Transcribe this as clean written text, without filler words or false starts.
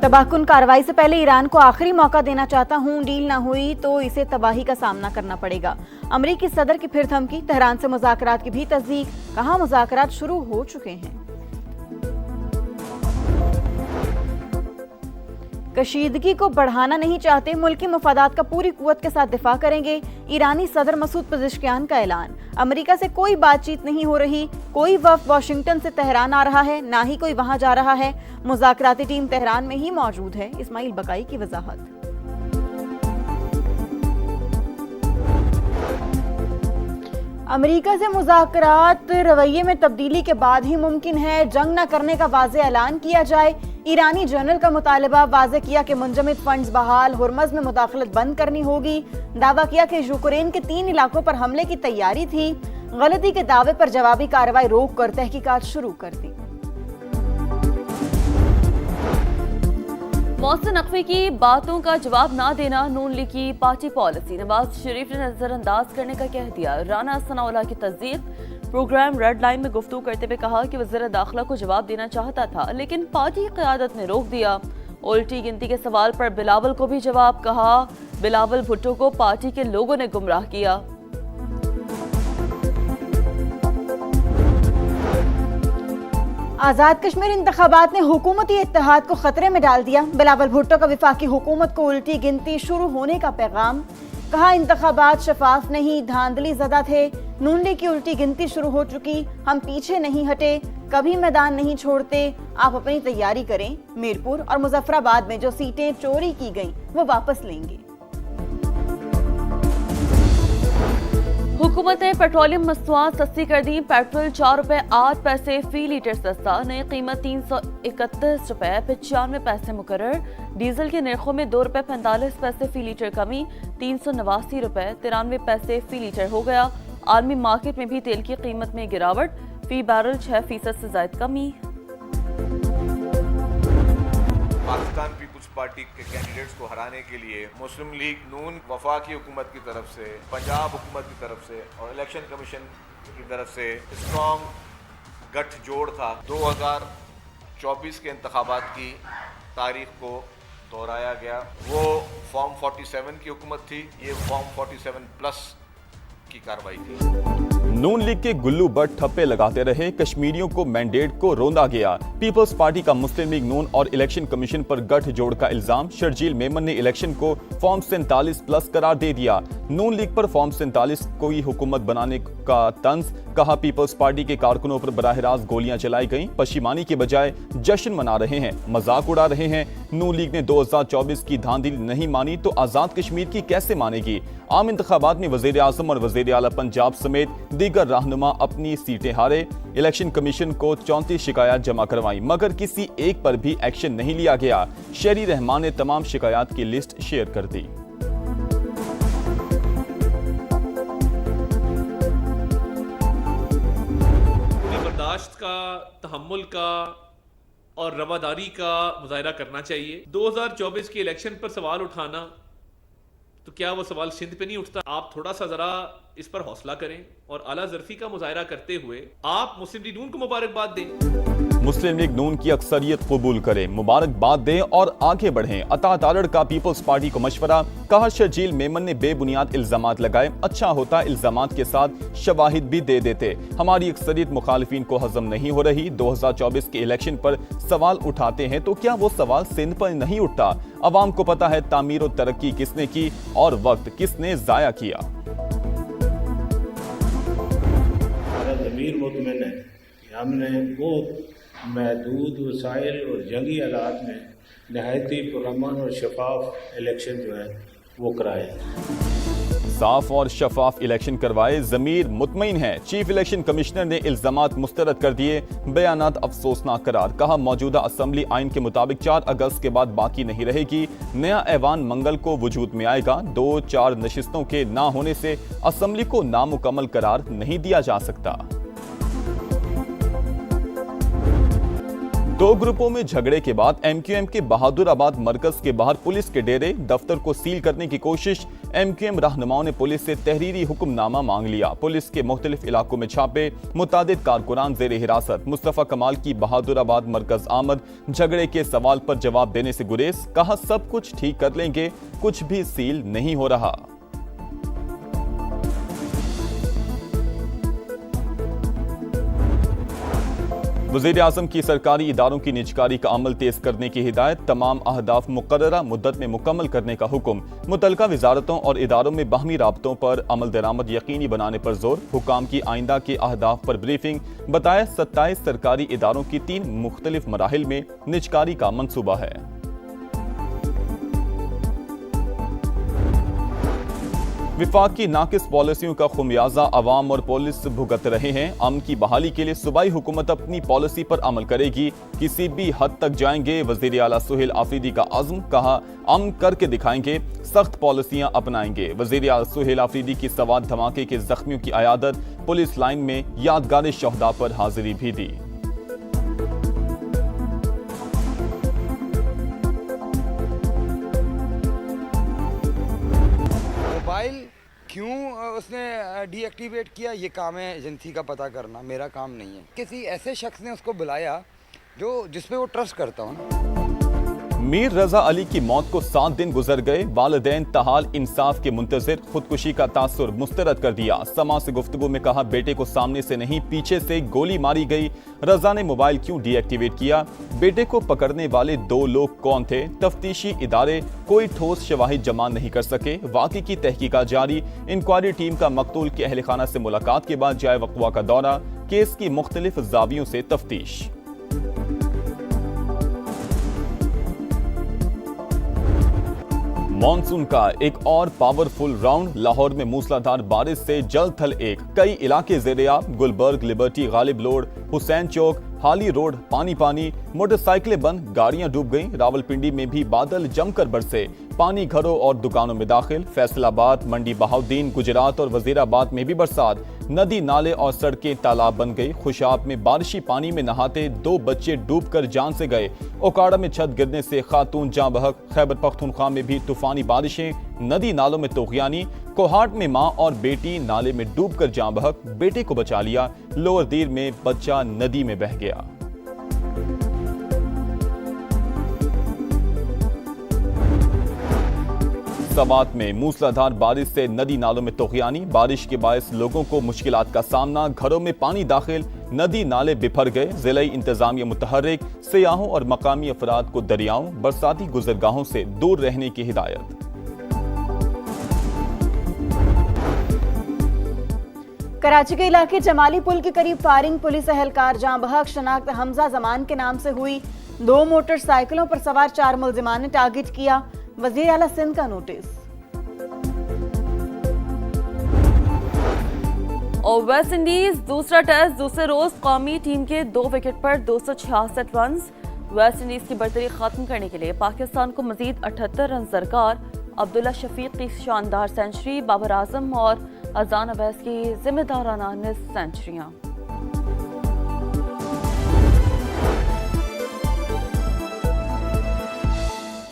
तबाहकुन कार्रवाई से पहले ईरान को आखिरी मौका देना चाहता हूं, डील न हुई तो इसे तबाही का सामना करना पड़ेगा। अमेरिकी सदर की फिर धमकी, तेहरान से मुज़ाकरात की भी तस्दीक, कहा मुज़ाकरात शुरू हो चुके हैं। कशीदगी को बढ़ाना नहीं चाहते, मुल्की मफादात का पूरी कुव्वत के साथ दिफा करेंगे। ईरानी सदर मसूद पेज़ेश्कियान का ऐलान, अमेरिका से कोई बातचीत नहीं हो रही, कोई वफ़द वाशिंगटन से तेहरान आ रहा है, ना ही कोई वहां जा रहा है, मुज़ाकराती टीम तेहरान में ही मौजूद है। इस्माइल बकाई की वजाहत। अमेरिका से मुज़ाकरात रवैये में तब्दीली के बाद ही मुमकिन है, जंग न करने का वाज़ेह ऐलान किया जाए। ईरानी जनरल का मुतालबा, वाज़ेह किया कि मुंजमद फंड्स बहाल, हुर्मज़ में मुदाखलत बंद करनी होगी। दावा किया कि यूक्रेन के 3 इलाकों पर हमले की तैयारी थी। गलती के दावे पर जवाबी कार्रवाई रोक कर तहकीकात शुरू कर दी। मोहसिन नकवी की बातों का जवाब ना देना नून लीग की पार्टी पॉलिसी, नवाज शरीफ ने नजरअंदाज करने का कह दिया। राना सनाउल्लाह की तस्दीक, प्रोग्राम रेड लाइन में गुफ्तगू करते हुए कहा कि वज़ीर दाखिला को जवाब देना चाहता था, लेकिन पार्टी की क़यादत ने रोक दिया। उल्टी गिनती के सवाल पर बिलावल को भी जवाब, कहा बिलावल भुट्टो को पार्टी के लोगों ने गुमराह किया। आज़ाद कश्मीर इंतखाबात ने हुकूमती इत्तेहाद को खतरे में डाल दिया। बिलावल भुट्टो का वफाकी हुकूमत को उल्टी गिनती शुरू होने का पैगाम, कहा इंतखाबात शफाफ नहीं, धांधली ज़दा थे। नून लीग की उल्टी गिनती शुरू हो चुकी, हम पीछे नहीं हटे, कभी मैदान नहीं छोड़ते। आप अपनी तैयारी करें, मीरपुर और मुजफ्फराबाद में जो सीटें चोरी की गईं वो वापस लेंगे। हुकूमत ने पेट्रोलियम मसनूआत सस्ती कर दी। पेट्रोल 4 रुपए 8 पैसे फी लीटर सस्ता, नई कीमत 331 रुपए 95 पैसे मुकर्रर। डीजल के निर्खों में 2 रुपए 45 पैसे फी लीटर कमी, 389 रुपए 93 पैसे फी लीटर हो गया। आलमी मार्केट में भी तेल की कीमत में गिरावट, फी बैरल 6% से ज्यादा कमी। पाकिस्तान पीपुल्स पार्टी के कैंडिडेट्स को हराने के लिए मुस्लिम लीग नून वफाकी हुकूमत की तरफ से, पंजाब हुकूमत की तरफ से और इलेक्शन कमीशन की तरफ से स्ट्रॉन्ग गठजोड़ था। 2024 के इंतखाबात की तारीख को दोहराया गया। वो फॉर्म 47 की हुकूमत थी, ये फॉर्म 47 प्लस की कार्रवाई थी। नून लीग के गुल्लू बट ठप्पे लगाते रहे, कश्मीरियों को मैंडेट को रोंदा गया। पीपल्स पार्टी का मुस्लिम लीग नून और इलेक्शन कमीशन पर गठजोड़ का इल्जाम, शर्जील मेमन ने इलेक्शन को फॉर्म 47 प्लस करार दे दिया। नून लीग पर फॉर्म 47 को ही हुकूमत बनाने का तंज, कहा पीपल्स पार्टी के कारकुनों पर बराह रास्त गोलियां चलाई गईं, पशिमानी के बजाय जश्न मना रहे हैं, मजाक उड़ा रहे हैं। नून लीग ने 2024 की धांधली नहीं मानी तो आजाद कश्मीर की कैसे मानेगी। आम इंतखाबात में वजीर आजम और वजीर आला पंजाब समेत दीगर रहनुमा अपनी सीटें हारे। इलेक्शन कमीशन को 34 शिकायत जमा करवाई, मगर किसी एक पर भी एक्शन नहीं लिया गया। शेरी रहमान ने तमाम शिकायत की लिस्ट शेयर कर दी। बर्दाश्त का, तहम्मुल का और रवादारी का मुजाहरा करना चाहिए। 2024 के इलेक्शन पर सवाल उठाना, तो क्या वो सवाल सिंध पे नहीं उठता? आप थोड़ा सा जरा इस पर हौसला करें और आला ज़र्फी का मुजाहरा करते हुए आप मुस्लिम लीग नून को मुबारकबाद दें। मुस्लिम लीग नून की अक्सरियत कबूल करें, मुबारकबाद दें और आगे बढ़ें। अता तारड़ का पीपल्स पार्टी को मशवरा, कहा शर्जील मेमन ने बेबुनियाद इल्जामात लगाए, अच्छा होता इल्जामात के साथ शवाहिद भी दे देते। हमारी अक्सरियत मुखालिफिन को हजम नहीं हो रही। 2024 के इलेक्शन पर सवाल उठाते हैं तो क्या वो सवाल सिंध पर नहीं उठता? अवाम को पता है तामीर और तरक्की किसने की और वक्त किसने जाया किया। ज़मीर मुतमिन है कि हमने बहुत महदूद वसाइल और जंगी हालात में नहायती पुरअमन और शफाफ इलेक्शन जो है वो कराए। साफ और शफाफ इलेक्शन करवाए, ज़मीर मुतमईन है। चीफ इलेक्शन कमिश्नर ने इल्जामात मुस्तरद कर दिए, बयानात अफसोसनाक करार, कहा मौजूदा असम्बली आइन के मुताबिक 4 अगस्त के बाद बाकी नहीं रहेगी। नया ऐवान मंगल को वजूद में आएगा। 2-4 नशिस्तों के ना होने से असम्बली को नामुकम्मल करार नहीं दिया जा सकता। दो ग्रुपों में झगड़े के बाद एमक्यूएम के बहादुराबाद मरकज के बाहर पुलिस के डेरे दफ्तर को सील करने की कोशिश। एमक्यूएम रहनुमाओं ने पुलिस से तहरीरी हुक्मनामा मांग लिया। पुलिस के मुख्तलिफ इलाकों में छापे, मुतादिद कारकुनान जेर हिरासत। मुस्तफा कमाल की बहादुराबाद मरकज आमद, झगड़े के सवाल पर जवाब देने से गुरेज। कहा सब कुछ ठीक कर लेंगे, कुछ भी सील नहीं हो रहा। वज़ीर-ए-आज़म की सरकारी इदारों की निजकारी का अमल तेज करने की हिदायत। तमाम अहदाफ मुकर्ररा मुद्दत में मुकम्मल करने का हुक्म। मुतल्लिका वजारतों और इदारों में बाहमी राब्तों पर अमल दरामद यकीनी बनाने पर जोर। हुकाम की आइंदा के अहदाफ पर ब्रीफिंग। बताया 27 सरकारी इदारों की 3 मुख्तलिफ मराहिल में निजकारी का मंसूबा है। विफाक की नाकिस पॉलिसियों का खुमियाजा अवाम और पुलिस भुगत रहे हैं। अमन की बहाली के लिए सूबाई हुकूमत अपनी पॉलिसी पर अमल करेगी, किसी भी हद तक जाएंगे। वज़ीर आला सुहेल आफरीदी का अज़्म। कहा अमन करके दिखाएंगे, सख्त पॉलिसियां अपनाएंगे। वज़ीर आला सुहेल आफरीदी की सवात धमाके के जख्मियों की अयादत। पुलिस लाइन में यादगार शहदा पर हाजिरी भी दी। मोबाइल क्यों उसने डीएक्टिवेट किया, ये काम है एजेंसी का पता करना, मेरा काम नहीं है। किसी ऐसे शख्स ने उसको बुलाया जो जिस पे वो ट्रस्ट करता हो ना। मीर रजा अली की मौत को 7 दिन गुजर गए। वालिदैन तहाल इंसाफ के मुंतजिर। खुदकुशी का तासुर मुस्तरद कर दिया। समा से गुफ्तगू में कहा बेटे को सामने से नहीं पीछे से गोली मारी गई। रजा ने मोबाइल क्यों डीएक्टिवेट किया? बेटे को पकड़ने वाले 2 लोग कौन थे? तफ्तीशी इदारे कोई ठोस शवाहिद जमा नहीं कर सके। वाक़ई की तहकीकात जारी। इंक्वायरी टीम का मकतूल के अहल खाना से मुलाकात के बाद जाए वक़वा का दौरा। केस की मुख्तलिफ जावियों से तफ्तीश। मॉनसून का एक और पावरफुल राउंड। लाहौर में मूसलाधार बारिश से जल थल एक। कई इलाके ज़ेर-ए-आब। गुलबर्ग, लिबर्टी, गालिब रोड, हुसैन चौक, हाली रोड पानी पानी। मोटरसाइकिलें बंद, गाड़ियां डूब गईं। रावलपिंडी में भी बादल जमकर बरसे। पानी घरों और दुकानों में दाखिल। फैसलाबाद, मंडी बहाउद्दीन, गुजरात और वजीराबाद में भी बरसात। नदी नाले और सड़कें तालाब बन गई। खुशाब में बारिशी पानी में नहाते 2 बच्चे डूबकर जान से गए। ओकाड़ा में छत गिरने से खातून जाँ बहक। खैबर पख्तूनख्वा में भी तूफानी बारिशें। नदी नालों में तोग़यानी। कोहाट में मां और बेटी नाले में डूबकर जाँ बहक। बेटे को बचा लिया। लोअर दीर में बच्चा नदी में बह गया। सवात में मूसलाधार बारिश से नदी नालों में तोग़यानी। बारिश के बायस लोगों को मुश्किलात का सामना। घरों में पानी दाखिल। नदी नाले बिफर गए। ज़िला इंतजामिया मुतहर्रिक। सियाहों और मकामी अफराद को दरियाओं, बरसाती गुजरगाहों से दूर रहने की हिदायत। कराची के इलाके जमाली पुल के करीब फायरिंग। पुलिस एहलकार जाँ बहक। शनाख्त हमजा जमान के नाम से हुई। 2 मोटरसाइकिलों पर सवार 4 मुलजिमान ने टारगेट किया। वज़ीर आला सिंध का नोटिस। और वेस्ट इंडीज दूसरा टेस्ट दूसरे रोज कौमी टीम के 2 विकेट पर 266 रन। वेस्ट इंडीज की बर्तरी खत्म करने के लिए पाकिस्तान को मजीद 78 रन दरकार। अब्दुल्ला शफीक की शानदार सेंचुरी, बाबर आजम और अजान अवैस की जिम्मेदाराना निस्फ सेंचुरियां।